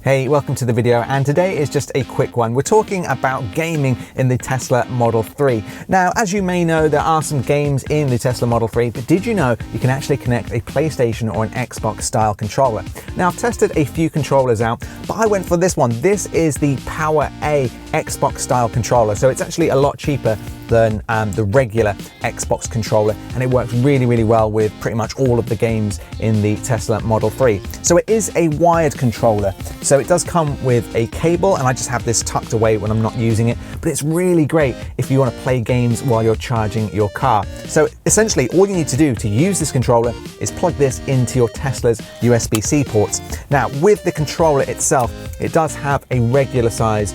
Hey, welcome to the video, and today is just a quick one. We're talking about gaming in the Tesla Model 3. Now, as you may know, there are some games in the Tesla Model 3, but did you know you can actually connect a PlayStation or an Xbox style controller? Now, I've tested a few controllers out, but I went for this one. This is the PowerA Xbox style controller, so it's actually a lot cheaper than the regular Xbox controller, and it works really well with pretty much all of the games in the Tesla Model 3. So it is a wired controller, so it does come with a cable, and I just have this tucked away when I'm not using it, but it's really great if you want to play games while you're charging your car. So essentially all you need to do to use this controller is plug this into your Tesla's USB-C ports. Now, with the controller itself, it does have a regular size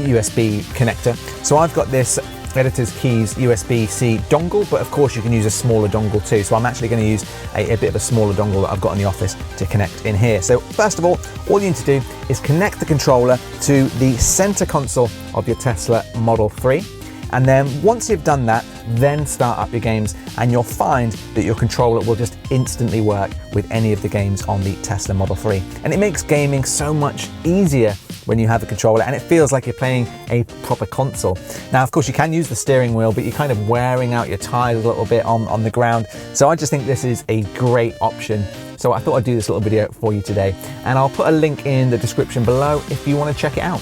USB connector, so I've got this Editor's Keys USB-C dongle, but of course you can use a smaller dongle too. So I'm actually going to use a bit of a smaller dongle that I've got in the office to connect in here. So first of all you need to do is connect the controller to the center console of your Tesla Model 3. And then once you've done that, then start up your games, and you'll find that your controller will just instantly work with any of the games on the Tesla Model 3. And it makes gaming so much easier when you have a controller, and it feels like you're playing a proper console. Now, of course, you can use the steering wheel, but you're kind of wearing out your tires a little bit on the ground. So I just think this is a great option. So I thought I'd do this little video for you today, and I'll put a link in the description below if you want to check it out.